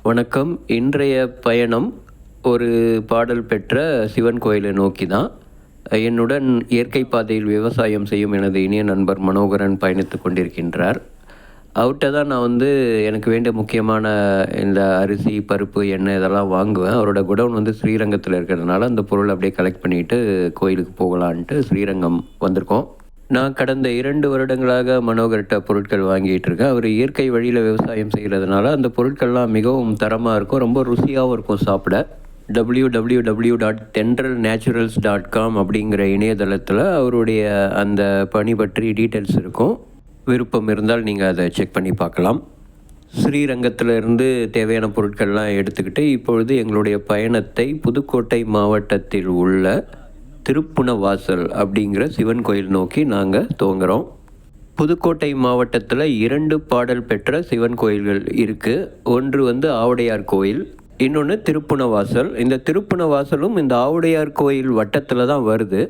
வணக்கம். இன்றைய பயணம் ஒரு பாடல் பெற்ற சிவன் கோயிலை நோக்கி தான். என்னுடன் இயற்கை பாதையில் விவசாயம் செய்யும் எனது இனிய நண்பர் மனோகரன் பயணித்துக் கொண்டிருக்கின்றார். அவர்கிட்ட தான் நான் எனக்கு வேண்டிய முக்கியமான இந்த அரிசி, பருப்பு, எண்ணெய் இதெல்லாம் வாங்குவேன். அவரோட குடவுன் ஸ்ரீரங்கத்தில் இருக்கிறதுனால அந்த பொருளை அப்படியே கலெக்ட் பண்ணிவிட்டு கோயிலுக்கு போகலான்ட்டு ஸ்ரீரங்கம் வந்திருக்கோம். நான் கடந்த 2 வருடங்களாக மனோகர்கிட்ட பொருட்கள் வாங்கிட்டு இருக்கேன். அவர் இயற்கை வழியில் விவசாயம் செய்கிறதுனால அந்த பொருட்கள்லாம் மிகவும் தரமாக இருக்கும், ரொம்ப ருசியாகவும் இருக்கும் சாப்பிட. www.tendralnaturals.com அப்படிங்கிற இணையதளத்தில் அவருடைய அந்த பணி பற்றி டீட்டெயில்ஸ் இருக்கும். விருப்பம் இருந்தால் நீங்கள் அதை செக் பண்ணி பார்க்கலாம். ஸ்ரீரங்கத்திலிருந்து தேவையான பொருட்கள்லாம் எடுத்துக்கிட்டு இப்பொழுது எங்களுடைய பயணத்தை புதுக்கோட்டை மாவட்டத்தில் உள்ள திருப்புணவாசல் அப்படிங்கிற சிவன் கோயில் நோக்கி நாங்கள் துவங்குறோம். புதுக்கோட்டை மாவட்டத்தில் 2 பாடல் பெற்ற சிவன் கோயில்கள் இருக்குது. ஒன்று ஆவுடையார் கோயில், இன்னொன்று திருப்புணவாசல். இந்த திருப்புணவாசலும் இந்த ஆவுடையார் கோயில் வட்டத்தில் தான் வருது.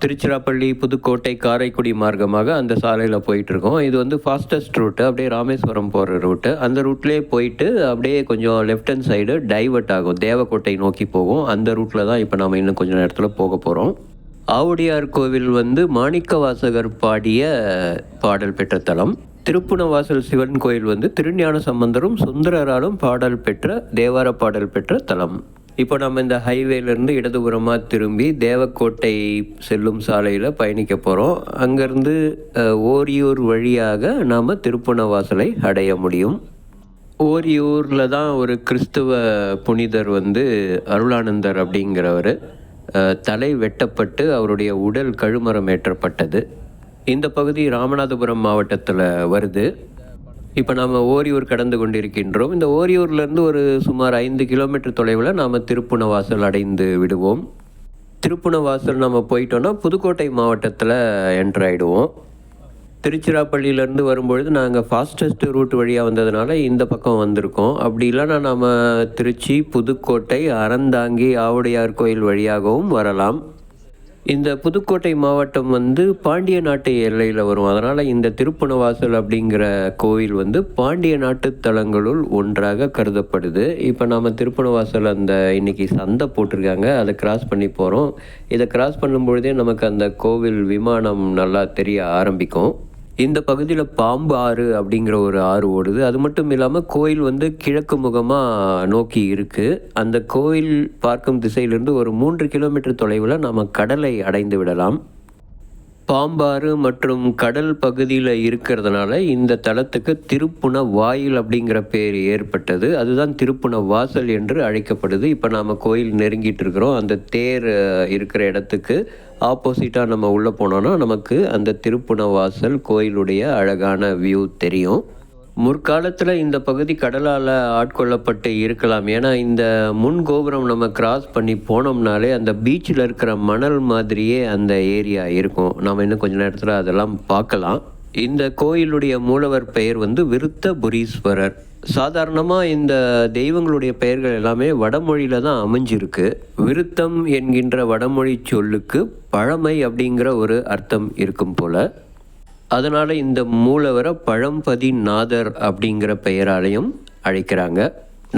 திருச்சிராப்பள்ளி, புதுக்கோட்டை, காரைக்குடி மார்க்கமாக அந்த சாலையில் போயிட்டுருக்கோம். இது ஃபாஸ்டஸ்ட் ரூட்டு, அப்படியே ராமேஸ்வரம் போகிற ரூட்டு. அந்த ரூட்லேயே போயிட்டு அப்படியே கொஞ்சம் லெஃப்ட் ஹேண்ட் சைடு டைவர்ட் ஆகும், தேவக்கோட்டை நோக்கி போகும். அந்த ரூட்டில் தான் இப்போ நாம் இன்னும் கொஞ்சம் நேரத்தில் போக போகிறோம். ஆவுடையார் கோவில் மாணிக்கவாசகர் பாடிய பாடல் பெற்ற தலம். திருப்புணவாசல் சிவன் கோயில் திருஞான சம்பந்தரும் சுந்தரராலும் பாடல் பெற்ற தேவார பாடல் பெற்ற தலம். இப்போ நம்ம இந்த ஹைவேலேருந்து இடதுபுறமாக திரும்பி தேவக்கோட்டை செல்லும் சாலையில் பயணிக்க போகிறோம். அங்கேருந்து ஓரியூர் வழியாக நாம் திருப்புணவாசலை அடைய முடியும். ஓரியூரில் தான் ஒரு கிறிஸ்துவ புனிதர் அருளானந்தர் அப்படிங்கிறவர் தலை வெட்டப்பட்டு அவருடைய உடல் கழுமரம் ஏற்றப்பட்டது. இந்த பகுதி ராமநாதபுரம் மாவட்டத்தில் வருது. இப்போ நாம் ஓரியூர் கடந்து கொண்டிருக்கின்றோம். இந்த ஓரியூர்லேருந்து ஒரு சுமார் 5 கிலோமீட்டர் தொலைவில் நாம் திருப்புணவாசல் அடைந்து விடுவோம். திருப்புணவாசல் நம்ம போயிட்டோன்னா புதுக்கோட்டை மாவட்டத்தில் என்ட்ரு ஆகிடுவோம். திருச்சிராப்பள்ளியிலேருந்து வரும்பொழுது நாங்கள் ஃபாஸ்டஸ்ட் ரூட் வழியாக வந்ததுனால இந்த பக்கம் வந்திருக்கோம். அப்படி இல்லைன்னா நம்ம திருச்சி, புதுக்கோட்டை, அறந்தாங்கி, ஆவுடையார் கோயில் வழியாகவும் வரலாம். இந்த புதுக்கோட்டை மாவட்டம் பாண்டிய நாட்டு எல்லையில் வரும். அதனால் இந்த திருப்புணவாசல் அப்படிங்கிற கோயில் பாண்டிய நாட்டு தலங்களுள் ஒன்றாக கருதப்படுது. இப்போ நாம் திருப்புணவாசல் இன்றைக்கி சந்தை போட்டிருக்காங்க, அதை கிராஸ் பண்ணி போகிறோம். இதை கிராஸ் பண்ணும்பொழுதே நமக்கு அந்த கோவில் விமானம் நல்லா தெரிய ஆரம்பிக்கும். இந்த பகுதியில் பாம்பு ஆறு அப்படிங்கிற ஒரு ஆறு ஓடுது. அது மட்டும் இல்லாமல் கோயில் கிழக்கு முகமாக நோக்கி இருக்குது. அந்த கோயில் பார்க்கும் திசையிலிருந்து ஒரு 3 கிலோமீட்டர் தொலைவில் நாம் கடலை அடைந்து விடலாம். பாம்பாறு மற்றும் கடல் பகுதியில் இருக்கிறதுனால இந்த தலத்துக்கு திருப்புண வாயில் அப்படிங்கிற பேர் ஏற்பட்டது. அதுதான் திருப்புண வாசல் என்று அழைக்கப்படுது. இப்போ நாம் கோயில் நெருங்கிட்டு இருக்கிறோம். அந்த தேர் இருக்கிற இடத்துக்கு ஆப்போசிட்டாக நம்ம உள்ளே போனோன்னா நமக்கு அந்த திருப்புண வாசல் கோயிலுடைய அழகான வியூ தெரியும். முற்காலத்தில் இந்த பகுதி கடலால் ஆட்கொள்ளப்பட்டு இருக்கலாம். ஏன்னா இந்த முன் கோபுரம் நம்ம கிராஸ் பண்ணி போனோம்னாலே அந்த பீச்சில் இருக்கிற மணல் மாதிரியே அந்த ஏரியா இருக்கும். நாம் இன்னும் கொஞ்சம் நேரத்தில் அதெல்லாம் பார்க்கலாம். இந்த கோயிலுடைய மூலவர் பெயர் விருத்தபுரீஸ்வரர். சாதாரணமாக இந்த தெய்வங்களுடைய பெயர்கள் எல்லாமே வடமொழியில் தான் அமைஞ்சிருக்கு. விருத்தம் என்கின்ற வடமொழி சொல்லுக்கு பழமை அப்படிங்கிற ஒரு அர்த்தம் இருக்கும் போல். அதனால் இந்த மூலவரை பழம்பதி நாதர் அப்படிங்கிற பெயராலையும் அழைக்கிறாங்க.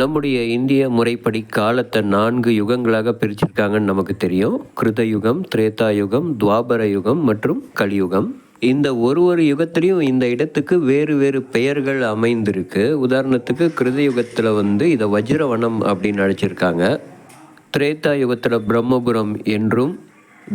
நம்முடைய இந்திய முறைப்படி காலத்தை 4 யுகங்களாக பிரிச்சிருக்காங்கன்னு நமக்கு தெரியும். கிருத யுகம், திரேதா யுகம், துவாபர யுகம் மற்றும் கலியுகம். இந்த ஒரு யுகத்திலையும் இந்த இடத்துக்கு வேறு வேறு பெயர்கள் அமைந்திருக்கு. உதாரணத்துக்கு கிருத யுகத்தில் இதை வஜ்ரவனம் அப்படின்னு அழைச்சிருக்காங்க. திரேதா யுகத்தில் பிரம்மபுரம் என்றும்,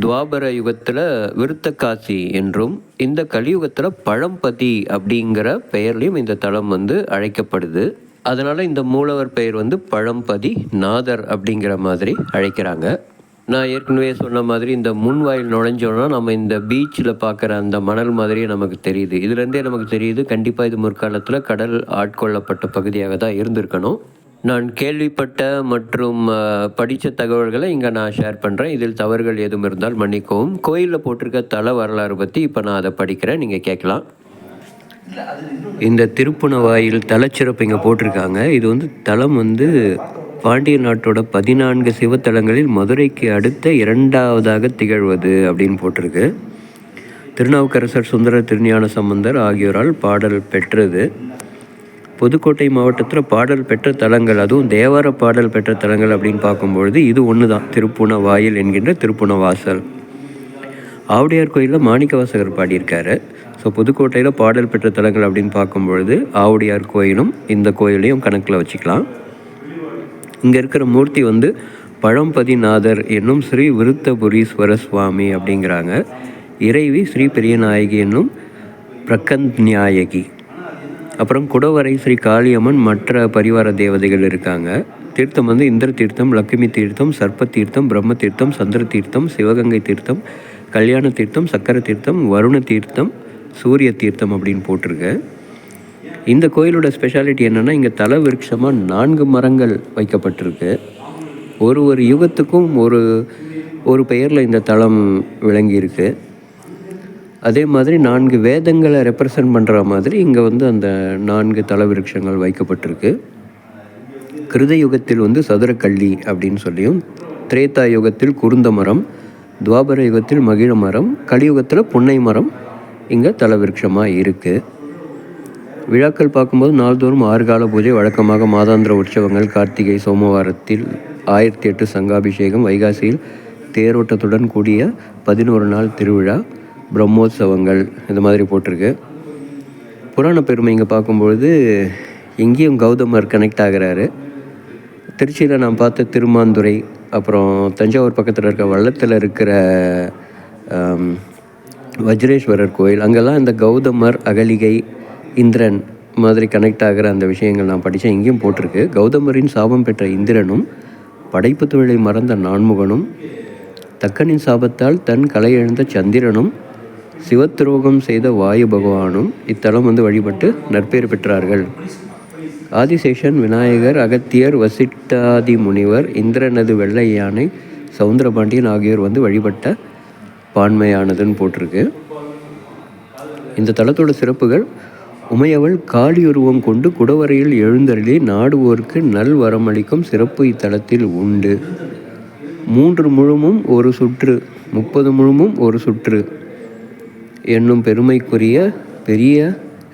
துவாபர யுகத்தில் விருத்தகாசி என்றும், இந்த கலியுகத்தில் பழம்பதி அப்படிங்கிற பெயர்லையும் இந்த தலம் அழைக்கப்படுது. அதனால் இந்த மூலவர் பெயர் பழம்பதி நாதர் அப்படிங்கிற மாதிரி அழைக்கிறாங்க. நான் ஏற்கனவே சொன்ன மாதிரி இந்த முன்வாயில் நுழைஞ்சோன்னா நம்ம இந்த பீச்சில் பார்க்குற அந்த மணல் மாதிரியே நமக்கு தெரியுது. இதுலேருந்தே நமக்கு தெரியுது கண்டிப்பாக இது முற்காலத்தில் கடல் ஆட்கொள்ளப்பட்ட பகுதியாக தான் இருந்திருக்கணும். நான் கேள்விப்பட்ட மற்றும் படித்த தகவல்களை இங்கே நான் ஷேர் பண்ணுறேன். இதில் தவறுகள் எதுவும் இருந்தால் மன்னிக்கவும். கோயிலில் போட்டிருக்க தல வரலாறு பற்றி இப்போ நான் அதை படிக்கிறேன், நீங்கள் கேட்கலாம். இந்த திருப்புணவாயில் தலச்சிறப்பு இங்கே போட்டிருக்காங்க. இது தலம் பாண்டிய நாட்டோட 14 சிவத்தலங்களில் மதுரைக்கு அடுத்த 2ஆவதாக திகழ்வது அப்படின்னு போட்டிருக்கு. திருநாவுக்கரசர், சுந்தரர், திருஞான சம்பந்தர் ஆகியோரால் பாடல் பெற்றது. புதுக்கோட்டை மாவட்டத்தில் பாடல் பெற்ற தலங்கள், அதுவும் தேவார பாடல் பெற்ற தலங்கள் அப்படின்னு பார்க்கும்பொழுது இது ஒன்று தான், திருப்புன வாயில் என்கின்ற திருப்புன வாசல். ஆவுடையார் கோயிலில் மாணிக்கவாசகர் பாடியிருக்காரு. ஸோ புதுக்கோட்டையில் பாடல் பெற்ற தலங்கள் அப்படின்னு பார்க்கும்பொழுது ஆவுடையார் கோயிலும் இந்த கோயிலையும் கணக்கில் வச்சுக்கலாம். இங்கே இருக்கிற மூர்த்தி வந்து பழம்பதிநாதர் என்னும் ஸ்ரீ விருத்தபுரீஸ்வர சுவாமி அப்படிங்கிறாங்க. இறைவி ஸ்ரீ பெரியநாயகி என்னும் பிரகந்த்நாயகி. அப்புறம் குடவரை ஸ்ரீ காளியம்மன், மற்ற பரிவார தேவதைகள் இருக்காங்க. தீர்த்தம் வந்து இந்திர தீர்த்தம், லக்ஷ்மி தீர்த்தம், சர்ப்ப தீர்த்தம், பிரம்ம தீர்த்தம், சந்திர தீர்த்தம், சிவகங்கை தீர்த்தம், கல்யாண தீர்த்தம், சக்கர தீர்த்தம், வருண தீர்த்தம், சூரிய தீர்த்தம் அப்படின்னு போட்டிருக்கு. இந்த கோயிலோட ஸ்பெஷாலிட்டி என்னென்னா, இங்கே தல விருட்சமாக 4 மரங்கள் வைக்கப்பட்டிருக்கு. ஒரு யுகத்துக்கும் ஒரு பெயரில் இந்த தலம் விளங்கியிருக்கு. அதே மாதிரி 4 வேதங்களை ரெப்ரசன்ட் பண்ணுற மாதிரி இங்கே வந்து அந்த 4 தல விருட்சங்கள் வைக்கப்பட்டிருக்கு. கிருத யுகத்தில் வந்து சதுரக்கள்ளி அப்படின்னு சொல்லியும், திரேதா யுகத்தில் குருந்த மரம், துவாபர யுகத்தில் மகிழ மரம், கலியுகத்தில் புன்னை மரம் இங்கே தல விருட்சமாக இருக்குது. விழாக்கள் பார்க்கும்போது நாள்தோறும் 6 கால பூஜை வழக்கமாக. மாதாந்திர உற்சவங்கள் கார்த்திகை சோமவாரத்தில் 1008 சங்காபிஷேகம், வைகாசியில் தேரோட்டத்துடன் கூடிய 11 நாள் திருவிழா, பிரம்மோற்சவங்கள் இது மாதிரி போட்டிருக்கு. புராண பெருமை இங்கே பார்க்கும்பொழுது எங்கேயும் கௌதமர் கனெக்ட் ஆகிறாரு. திருச்சியில் நான் பார்த்த திருமாந்துறை, அப்புறம் தஞ்சாவூர் பக்கத்தில் இருக்க வள்ளத்தில் இருக்கிற வஜ்ரேஸ்வரர் கோயில், அங்கெல்லாம் இந்த கௌதமர், அகலிகை, இந்திரன் மாதிரி கனெக்ட் ஆகிற அந்த விஷயங்கள் நான் படித்தேன். இங்கேயும் போட்டிருக்கு. கௌதமரின் சாபம் பெற்ற இந்திரனும், படைப்பு தொழிலை மறந்த நான்முகனும், தக்கனின் சாபத்தால் தன் கலையெழுந்த சந்திரனும், சிவத்துரோகம் செய்த வாயு பகவானும் இத்தலம் வந்து வழிபட்டு நற்பேறு பெற்றார்கள். ஆதிசேஷன், விநாயகர், அகத்தியர், வசிட்டாதி முனிவர், இந்திரனது வெள்ளை யானை, சவுந்தரபாண்டியன் ஆகியோர் வந்து வழிபட்ட பான்மையானதுன்னு போட்டிருக்கு. இந்த தலத்தோட சிறப்புகள்: உமையவள் காளியுருவம் கொண்டு குடவரையில் எழுந்தருளி நாடுவோருக்கு நல் வரமளிக்கும் சிறப்பு இத்தலத்தில் உண்டு. 3 முழுமும் ஒரு சுற்று, 30 முழுமும் ஒரு சுற்று என்னும் பெருமைக்குரிய பெரிய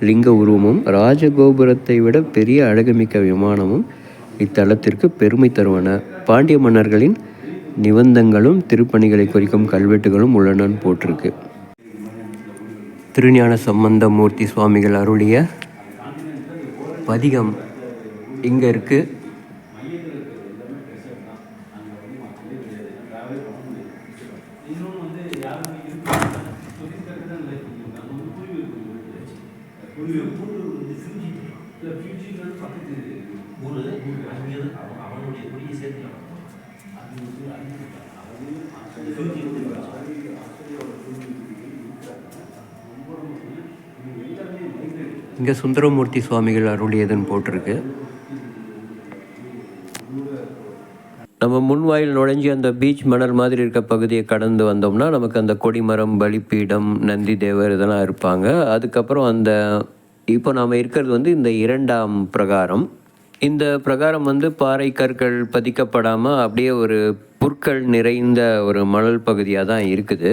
லிங்க உருவமும், ராஜகோபுரத்தை விட பெரிய அழகுமிக்க விமானமும் இத்தலத்திற்கு பெருமை தருவன. பாண்டிய மன்னர்களின் நிபந்தங்களும் திருப்பணிகளை குறிக்கும் கல்வெட்டுகளும் உள்ளனன்னு போட்டிருக்கு. திருஞான சம்பந்தமூர்த்தி சுவாமிகள் அருளிய பதிகம் இங்கே இருக்குது. இங்கே சுந்தரமூர்த்தி சுவாமிகள் அருளியதுன்னு போட்டிருக்கு. நம்ம முன்வாயில் நுழைஞ்சி அந்த பீச் மணல் மாதிரி இருக்க பகுதியை கடந்து வந்தோம்னா நமக்கு அந்த கொடிமரம், பலிப்பீடம், நந்தி தேவர் இதெல்லாம் இருப்பாங்க. அதுக்கப்புறம் இப்போ நாம் இருக்கிறது வந்து இந்த 2ஆம் பிரகாரம். இந்த பிரகாரம் வந்து பாறை கற்கள் பதிக்கப்படாமல் அப்படியே ஒரு புற்கள் நிறைந்த ஒரு மணல் பகுதியாக தான் இருக்குது.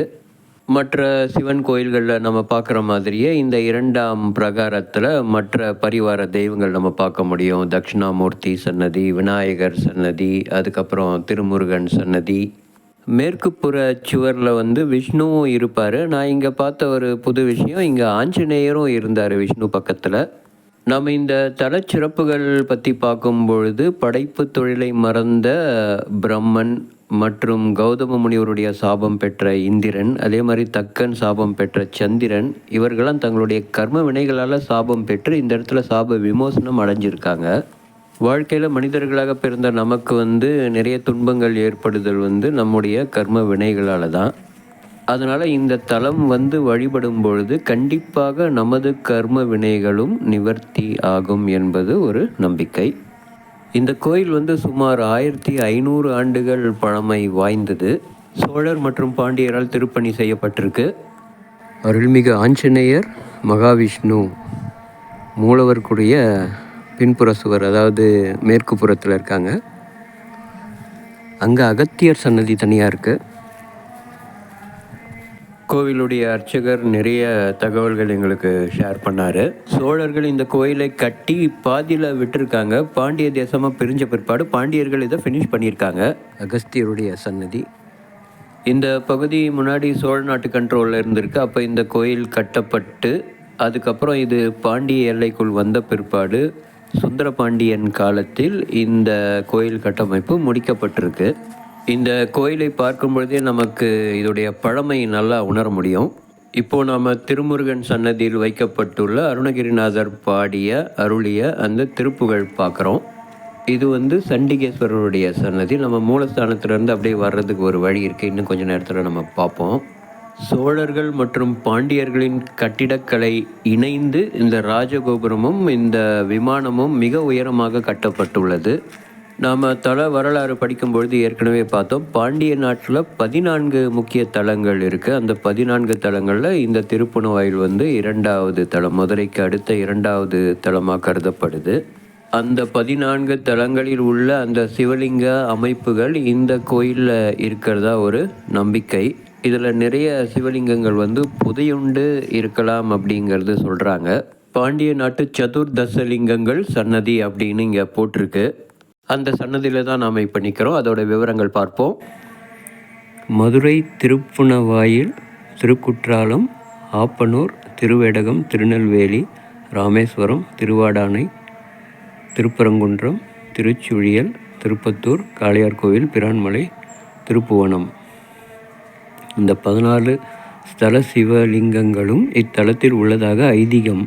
மற்ற சிவன் கோயில்களில் நம்ம பார்க்குற மாதிரியே இந்த 2ஆம் பிரகாரத்தில் மற்ற பரிவார தெய்வங்கள் நம்ம பார்க்க முடியும். தட்சிணாமூர்த்தி சன்னதி, விநாயகர் சன்னதி, அதுக்கப்புறம் திருமுருகன் சன்னதி. மேற்கு புற சுவரில் வந்து விஷ்ணுவும் இருப்பார். நான் இங்கே பார்த்த ஒரு புது விஷயம், இங்கே ஆஞ்சநேயரும் இருந்தார் விஷ்ணு பக்கத்தில். நம்ம இந்த தலச்சிறப்புகள் பற்றி பார்க்கும்பொழுது படைப்பு தொழிலை மறந்த பிரம்மன் மற்றும் கௌதம முனிவருடைய சாபம் பெற்ற இந்திரன், அதே மாதிரி தக்கன் சாபம் பெற்ற சந்திரன், இவர்களெல்லாம் தங்களுடைய கர்ம வினைகளால் சாபம் பெற்று இந்த இடத்துல சாப விமோசனம் அடைஞ்சிருக்காங்க. வாழ்க்கையில் மனிதர்களாக பிறந்த நமக்கு வந்து நிறைய துன்பங்கள் ஏற்படுதல் வந்து நம்முடைய கர்ம வினைகளால் தான். அதனால் இந்த தலம் வந்து வழிபடும் பொழுது கண்டிப்பாக நமது கர்ம வினைகளும் நிவர்த்தி ஆகும் என்பது ஒரு நம்பிக்கை. இந்த கோயில் வந்து சுமார் 1500 ஆண்டுகள் பழமை வாய்ந்தது. சோழர் மற்றும் பாண்டியரால் திருப்பணி செய்யப்பட்டிருக்கு. அருள்மிகு ஆஞ்சநேயர், மகாவிஷ்ணு மூலவருக்குரிய பின்புற சுவர், அதாவது மேற்கு புறத்தில் இருக்காங்க. அங்கே அகத்தியர் சன்னதி தனியாக இருக்குது. கோவிலுடைய அர்ச்சகர் நிறைய தகவல்கள் எங்களுக்கு ஷேர் பண்ணார். சோழர்கள் இந்த கோயிலை கட்டி பாதியில் விட்டுருக்காங்க. பாண்டிய தேசமாக பிரிஞ்ச பிற்பாடு பாண்டியர்கள் இதை ஃபினிஷ் பண்ணியிருக்காங்க. அகஸ்தியருடைய சன்னதி இந்த பகுதி முன்னாடி சோழ நாட்டு கண்ட்ரோலில் இருந்திருக்கு. அப்போ இந்த கோயில் கட்டப்பட்டு அதுக்கப்புறம் இது பாண்டிய எல்லைக்குள் வந்த பிற்பாடு சுந்தரபாண்டியன் காலத்தில் இந்த கோயில் கட்டமைப்பு முடிக்கப்பட்டிருக்கு. இந்த கோயிலை பார்க்கும் பொழுதே நமக்கு இதோடைய பழமை நல்லா உணர முடியும். இப்போது நாம் திருமுருகன் சன்னதியில் வைக்கப்பட்டுள்ள அருணகிரிநாதர் பாடிய அருளிய அந்த திருப்புகழ் பார்க்குறோம். இது சண்டிகேஸ்வரருடைய சன்னதி. நம்ம மூலஸ்தானத்திலேருந்து அப்படியே வர்றதுக்கு ஒரு வழி இருக்குது. இன்னும் கொஞ்சம் நேரத்தில் நம்ம பார்ப்போம். சோழர்கள் மற்றும் பாண்டியர்களின் கட்டிடக்கலை இணைந்து இந்த ராஜகோபுரமும் இந்த விமானமும் மிக உயரமாக கட்டப்பட்டுள்ளது. நாம் தல வரலாறு படிக்கும்பொழுது ஏற்கனவே பார்த்தோம். பாண்டிய நாட்டில் 14 முக்கிய தலங்கள் இருக்குது. அந்த 14 தலங்களில் இந்த திருப்புணவாயில் 2வது தலம், மதுரைக்கு அடுத்த 2வது தலமாக கருதப்படுது. அந்த 14 தலங்களில் உள்ள அந்த சிவலிங்க அமைப்புகள் இந்த கோயிலில் இருக்கிறதா ஒரு நம்பிக்கை. இதில் நிறைய சிவலிங்கங்கள் புதையுண்டு இருக்கலாம் அப்படிங்கிறது சொல்கிறாங்க. பாண்டிய நாட்டு சதுர்தசலிங்கங்கள் சன்னதி அப்படின்னு இங்கே போட்டிருக்கு. அந்த சன்னதியில் தான் நாம் இப்போ நிற்கிறோம். அதோட விவரங்கள் பார்ப்போம். மதுரை திருப்புணவாயில், திருக்குற்றாலம், ஆப்பனூர், திருவேடகம், திருநெல்வேலி, ராமேஸ்வரம், திருவாடானை, திருப்பரங்குன்றம், திருச்சுழியல், திருப்பத்தூர், காளையார்கோவில், பிரான்மலை, திருப்புவனம். இந்த 14 ஸ்தல சிவலிங்கங்களும் இத்தலத்தில் உள்ளதாக ஐதீகம்.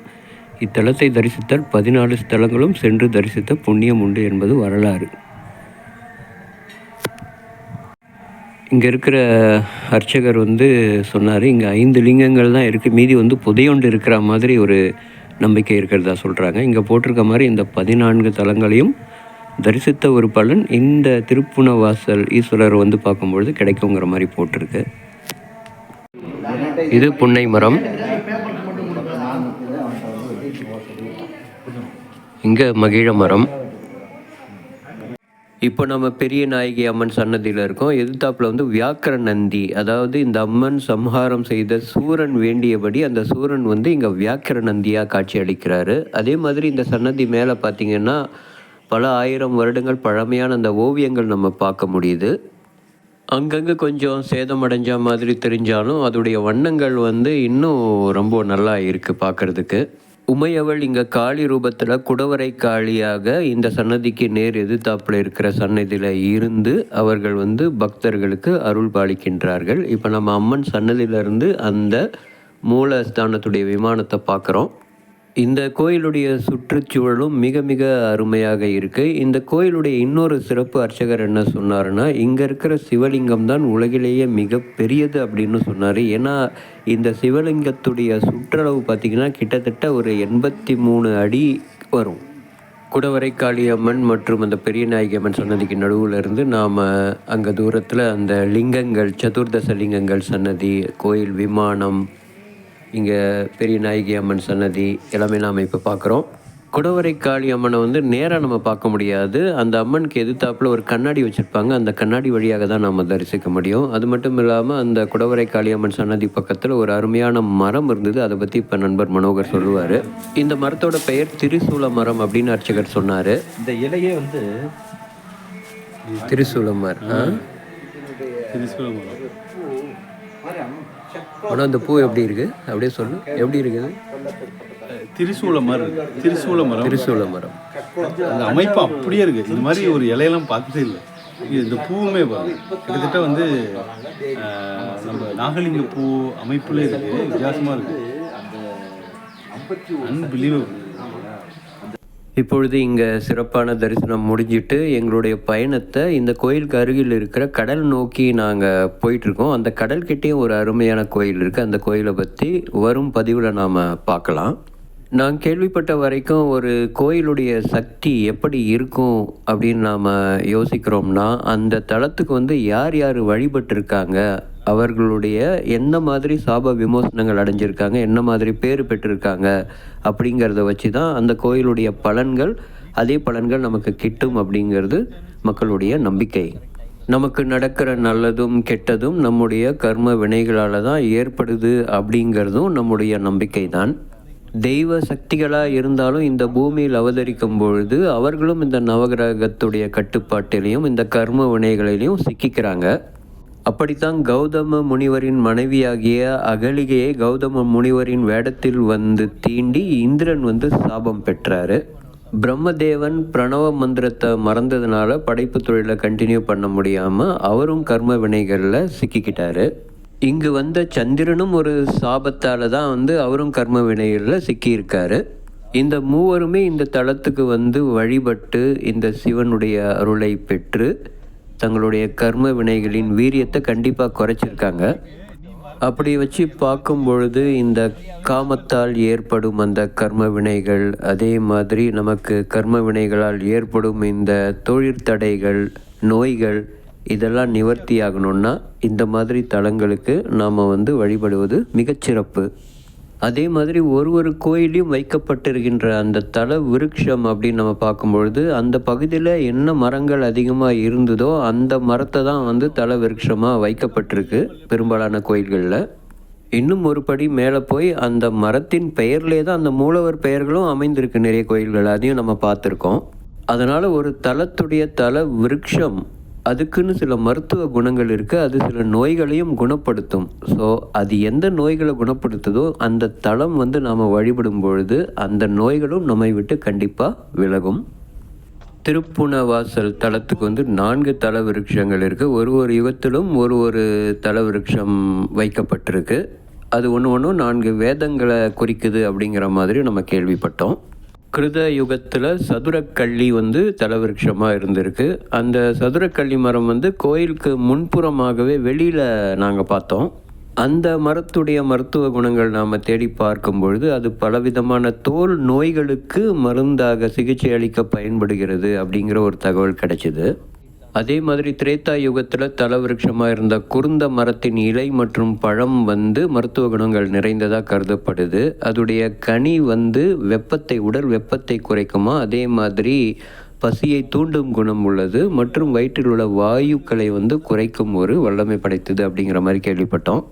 இத்தலத்தை தரிசித்தால் 14 ஸ்தலங்களும் சென்று தரிசித்த புண்ணியம் உண்டு என்பது வரலாறு. இங்கே இருக்கிற அர்ச்சகர் சொன்னார், இங்கே 5 லிங்கங்கள் தான் இருக்குது, மீதி புதையொண்டு இருக்கிற மாதிரி ஒரு நம்பிக்கை இருக்கிறதா சொல்கிறாங்க. இங்கே போட்டிருக்க மாதிரி இந்த 14 தலங்களையும் தரிசித்த ஒரு பலன் இந்த திருப்புணவாசல் ஈஸ்வரர் பார்க்கும்பொழுது கிடைக்குங்கிற மாதிரி போட்டிருக்கு. இது புன்னை மரம். இங்கே மகிழ மரம். இப்போ நம்ம பெரிய நாயகி அம்மன் சன்னதியில் இருக்கோம். எதிர்த்தாப்பில் வியாக்கர நந்தி, அதாவது இந்த அம்மன் சம்ஹாரம் செய்த சூரன் வேண்டியபடி அந்த சூரன் இங்கே வியாக்கர நந்தியாக காட்சி அளிக்கிறாரு. அதே மாதிரி இந்த சன்னதி மேலே பார்த்திங்கன்னா பல 1000 வருடங்கள் பழமையான அந்த ஓவியங்கள் நம்ம பார்க்க முடியுது. அங்கங்கே கொஞ்சம் சேதமடைஞ்ச மாதிரி தெரிஞ்சாலும் அதோடைய வண்ணங்கள் இன்னும் ரொம்ப நல்லா இருக்குது பார்க்குறதுக்கு. உமையவள் இங்கே காளி ரூபத்தில் குடவரை காளியாக இந்த சன்னதிக்கு நேர் எதிர்த்தாப்பில் இருக்கிற சன்னதியில் இருந்து அவர்கள் பக்தர்களுக்கு அருள் பாலிக்கின்றார்கள். இப்போ நம்ம அம்மன் சன்னதியிலேருந்து அந்த மூலஸ்தானத்துடைய விமானத்தை பார்க்குறோம். இந்த கோயிலுடைய சுற்றுச்சூழலும் மிக மிக அருமையாக இருக்குது. இந்த கோயிலுடைய இன்னொரு சிறப்பு அர்ச்சகர் என்ன சொன்னார்னா, இங்கே இருக்கிற சிவலிங்கம் தான் உலகிலேயே மிக பெரியது அப்படின்னு சொன்னார். ஏன்னா இந்த சிவலிங்கத்துடைய சுற்றளவு பார்த்திங்கன்னா கிட்டத்தட்ட ஒரு 83 அடி வரும். குடவரை காளியம்மன் மற்றும் அந்த பெரிய நாயகி அம்மன் சன்னதிக்கு நடுவில் இருந்து நாம் அங்கே தூரத்தில் அந்த லிங்கங்கள், சதுர்தச லிங்கங்கள் சன்னதி, கோயில் விமானம், இங்கே பெரிய நாயகி அம்மன் சன்னதி எல்லாமே நாம் இப்போ பார்க்குறோம். குடவரை காளி அம்மனை நேராக நம்ம பார்க்க முடியாது. அந்த அம்மனுக்கு எதிர்த்தாப்பில் ஒரு கண்ணாடி வச்சுருப்பாங்க. அந்த கண்ணாடி வழியாக தான் நம்ம தரிசிக்க முடியும். அது மட்டும் இல்லாமல் அந்த குடவரை காளி அம்மன் சன்னதி பக்கத்தில் ஒரு அருமையான மரம் இருந்தது. அதை பற்றி இப்போ நண்பர் மனோகர் சொல்லுவார். இந்த மரத்தோட பெயர் திரிசூல மரம் அப்படின்னு அர்ச்சகர் சொன்னார். இந்த இலையே திரிசூல மரம். ஆனால் அந்த பூ எப்படி இருக்குது அப்படியே சொல்லு, எப்படி இருக்குது? திரிசூல மரம். திரிசூல மரம் அந்த அமைப்பு அப்படியே இருக்குது. இந்த மாதிரி ஒரு இலையெல்லாம் பார்த்ததே இல்லை. இந்த பூவுமே கிட்டத்தட்ட நம்ம நாகலிங்க பூ அமைப்புல இருக்குது. வித்தியாசமாக இருக்குது. அன்பிலீவபிள். இப்பொழுது இங்கே சிறப்பான தரிசனம் முடிஞ்சிட்டு எங்களுடைய பயணத்தை இந்த கோயிலுக்கு அருகில் இருக்கிற கடல் நோக்கி நாங்கள் போயிட்டுருக்கோம். அந்த கடல்கிட்டேயும் ஒரு அருமையான கோயில் இருக்குது. அந்த கோயிலை பற்றி வரும் பதிவில் நாம் பார்க்கலாம். நான் கேள்விப்பட்ட வரைக்கும் ஒரு கோயிலுடைய சக்தி எப்படி இருக்கும் அப்படின்னு நாம் யோசிக்கிறோம்னா, அந்த தலத்துக்கு யார் யார் வழிபட்டிருக்காங்க, அவர்களுடைய என்ன மாதிரி சாப விமோசனங்கள் அடைஞ்சிருக்காங்க, என்ன மாதிரி பேர் பெற்றிருக்காங்க அப்படிங்கிறத வச்சு தான் அந்த கோயிலுடைய பலன்கள், அதே பலன்கள் நமக்கு கிட்டும் அப்படிங்கிறது மக்களுடைய நம்பிக்கை. நமக்கு நடக்கிற நல்லதும் கெட்டதும் நம்முடைய கர்ம வினைகளால் தான் ஏற்படுது அப்படிங்கிறதும் நம்முடைய நம்பிக்கை தான். தெய்வ சக்திகளாக இருந்தாலும் இந்த பூமியில் அவதரிக்கும் பொழுது அவர்களும் இந்த நவகிரகத்துடைய கட்டுப்பாட்டிலையும் இந்த கர்ம வினைகளிலையும் சிக்கிக்கிறாங்க. அப்படித்தான் கௌதம முனிவரின் மனைவியாகிய அகலிகையை கௌதம முனிவரின் வேடத்தில் வந்து தீண்டி இந்திரன் வந்து சாபம் பெற்றார். பிரம்மதேவன் பிரணவ மந்திரத்தை மறந்ததுனால படைப்பு தொழிலை கண்டினியூ பண்ண முடியாமல் அவரும் கர்ம வினைகளில் சிக்கிக்கிட்டார். இங்கு வந்த சந்திரனும் ஒரு சாபத்தால் தான் வந்து அவரும் கர்ம வினைகளில் சிக்கியிருக்காரு. இந்த மூவருமே இந்த தலத்துக்கு வந்து வழிபட்டு இந்த சிவனுடைய அருளை பெற்று தங்களுடைய கர்ம வினைகளின் வீரியத்தை கண்டிப்பாக குறைச்சிருக்காங்க. அப்படி வச்சு பார்க்கும் பொழுது இந்த காமத்தால் ஏற்படும் அந்த கர்ம வினைகள், அதே மாதிரி நமக்கு கர்ம வினைகளால் ஏற்படும் இந்த தொழிற்தடைகள், நோய்கள் இதெல்லாம் நிவர்த்தி ஆகணும்னா இந்த மாதிரி தலங்களுக்கு நாம் வந்து வழிபடுவது மிகச்சிறப்பு. அதே மாதிரி ஒரு கோயிலையும் வைக்கப்பட்டிருக்கின்ற அந்த தல விருட்சம் அப்படின்னு நம்ம பார்க்கும்பொழுது அந்த பகுதியில் என்ன மரங்கள் அதிகமாக இருந்ததோ அந்த மரத்தை தான் வந்து தல விருட்சமாக வைக்கப்பட்டிருக்கு பெரும்பாலான கோயில்களில். இன்னும் ஒரு படி மேலே போய் அந்த மரத்தின் பெயர்லேயே தான் அந்த மூலவர் பெயர்களும் அமைந்திருக்கு நிறைய கோயில்கள், அதையும் நம்ம பார்த்துருக்கோம். அதனால் ஒரு தலத்துடைய தல விருட்சம் அதுக்குன்னு சில மருத்துவ குணங்கள் இருக்குது, அது சில நோய்களையும் குணப்படுத்தும். ஸோ அது எந்த நோய்களை குணப்படுத்துதோ அந்த தலம் வந்து நாம் வழிபடும் பொழுது அந்த நோய்களும் நம்மை விட்டு கண்டிப்பாக விலகும். திருப்புணவாசல் தலத்துக்கு வந்து 4 தல விருட்சங்கள் இருக்குது. ஒரு யுகத்திலும் ஒரு தல விருட்சம் வைக்கப்பட்டிருக்கு. அது ஒன்று 4 வேதங்களை குறிக்குது அப்படிங்கிற மாதிரி நம்ம கேள்விப்பட்டோம். கிருத யுகத்தில் சதுரக்கள்ளி வந்து தலவிருட்சமாக இருந்திருக்கு. அந்த சதுரக்கள்ளி மரம் வந்து கோயிலுக்கு முன்புறமாகவே வெளியில் நாங்கள் பார்த்தோம். அந்த மரத்துடைய மருத்துவ குணங்கள் நாம் தேடி பார்க்கும் பொழுது அது பலவிதமான தோல் நோய்களுக்கு மருந்தாக சிகிச்சை அளிக்க பயன்படுகிறது அப்படிங்கிற ஒரு தகவல் கிடைச்சிது. அதே மாதிரி திரேதா யுகத்தில் தலவிருட்சமாக இருந்த குருந்த மரத்தின் இலை மற்றும் பழம் வந்து மருத்துவ குணங்கள் நிறைந்ததாக கருதப்படுது. அதுடைய கனி வந்து உடல் வெப்பத்தை குறைக்குமா, அதே மாதிரி பசியை தூண்டும் குணம் உள்ளது மற்றும் வயிற்றில் உள்ள வாயுக்களை வந்து குறைக்கும் ஒரு வல்லமை படைத்தது அப்படிங்கிற மாதிரி கேள்விப்பட்டோம்.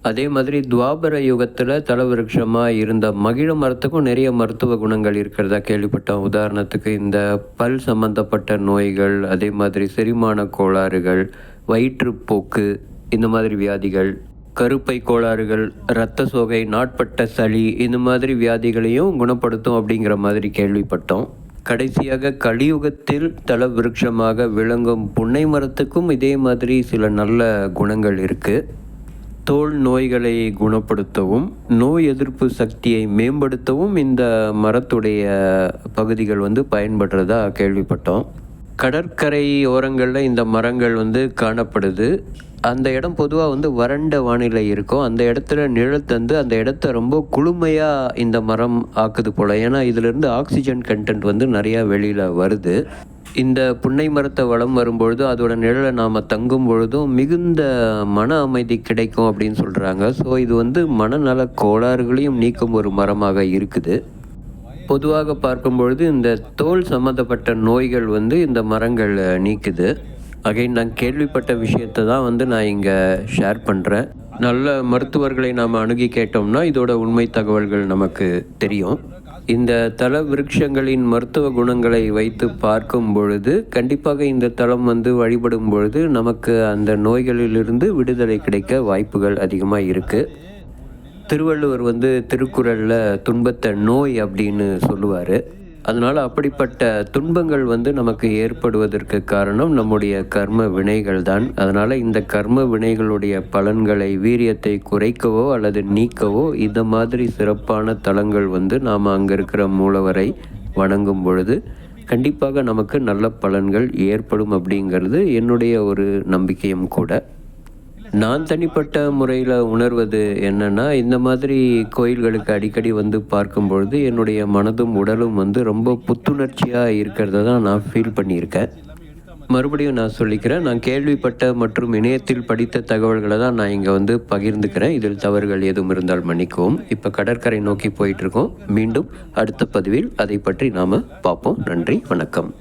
அதே மாதிரி துவாபர யுகத்தில் தலவிருட்சமாக இருந்த மகிழ மரத்துக்கும் நிறைய மருத்துவ குணங்கள் இருக்கிறதா கேள்விப்பட்டோம். உதாரணத்துக்கு இந்த பல் சம்பந்தப்பட்ட நோய்கள், அதே மாதிரி செரிமான கோளாறுகள், வயிற்றுப்போக்கு இந்த மாதிரி வியாதிகள், கருப்பை கோளாறுகள், இரத்த சோகை, நாட்பட்ட சளி இந்த மாதிரி வியாதிகளையும் குணப்படுத்தும் அப்படிங்கிற மாதிரி கேள்விப்பட்டோம். கடைசியாக கலியுகத்தில் தல விருட்சமாக விளங்கும் புன்னை மரத்துக்கும் இதே மாதிரி சில நல்ல குணங்கள் இருக்குது. தோல் நோய்களை குணப்படுத்தவும் நோய் எதிர்ப்பு சக்தியை மேம்படுத்தவும் இந்த மரத்துடைய பகுதிகள் வந்து பயன்படுறதா கேள்விப்பட்டோம். கடற்கரை ஓரங்களில் இந்த மரங்கள் வந்து காணப்படுது. அந்த இடம் பொதுவாக வந்து வறண்ட வானிலை இருக்கும். அந்த இடத்துல நிழல் தந்து அந்த இடத்த ரொம்ப குளுமையாக இந்த மரம் ஆக்குது போல். ஏன்னா இதிலிருந்து ஆக்சிஜன் கண்டென்ட் வந்து நிறையா வெளியில் வருது. இந்த புன்னை மரத்தை வலம் வரும்பொழுது அதோட நிழலை நாம் தங்கும் பொழுதும் மிகுந்த மன அமைதி கிடைக்கும் அப்படின்னு சொல்கிறாங்க. ஸோ இது வந்து மனநல கோளாறுகளையும் நீக்கும் ஒரு மரமாக இருக்குது. பொதுவாக பார்க்கும்பொழுது இந்த தோல் சம்மந்தப்பட்ட நோய்கள் வந்து இந்த மரங்கள் நீக்குது. அகைன் நான் கேள்விப்பட்ட விஷயத்தை தான் வந்து நான் இங்கே ஷேர் பண்ணுறேன். நல்ல மருத்துவர்களை நாம் அணுகி கேட்டோம்னா இதோட உண்மை தகவல்கள் நமக்கு தெரியும். இந்த தல விருட்சங்களின் மருத்துவ குணங்களை வைத்து பார்க்கும் பொழுது கண்டிப்பாக இந்த தலம் வந்து வழிபடும் பொழுது நமக்கு அந்த நோய்களிலிருந்து விடுதலை கிடைக்க வாய்ப்புகள் அதிகமாக இருக்குது. திருவள்ளுவர் வந்து திருக்குறளில் துன்பத்தை நோய் அப்படின்னு சொல்லுவார். அதனால் அப்படிப்பட்ட துன்பங்கள் வந்து நமக்கு ஏற்படுவதற்கு காரணம் நம்முடைய கர்ம வினைகள் தான். அதனால் இந்த கர்ம வினைகளுடைய பலன்களை, வீரியத்தை குறைக்கவோ அல்லது நீக்கவோ இந்த மாதிரி சிறப்பான தலங்கள் வந்து நாம் அங்கே இருக்கிற மூலவரை வணங்கும் பொழுது கண்டிப்பாக நமக்கு நல்ல பலன்கள் ஏற்படும் அப்படிங்கிறது என்னுடைய ஒரு நம்பிக்கையும் கூட. நான் தனிப்பட்ட முறையில் உணர்வது என்னென்னா, இந்த மாதிரி கோயில்களுக்கு அடிக்கடி வந்து பார்க்கும்பொழுது என்னுடைய மனதும் உடலும் வந்து ரொம்ப புத்துணர்ச்சியாக இருக்கிறத தான் நான் ஃபீல் பண்ணியிருக்கேன். மறுபடியும் நான் சொல்லிக்கிறேன், நான் கேள்விப்பட்ட மற்றும் இணையத்தில் படித்த தகவல்களை தான் நான் இங்கே வந்து பகிர்ந்துக்கிறேன். இதில் தவறுகள் எதுவும் இருந்தால் மன்னிக்கவும். இப்போ கடற்கரை நோக்கி போயிட்டுருக்கோம். மீண்டும் அடுத்த பதிவில் அதை பற்றி நாம் பார்ப்போம். நன்றி, வணக்கம்.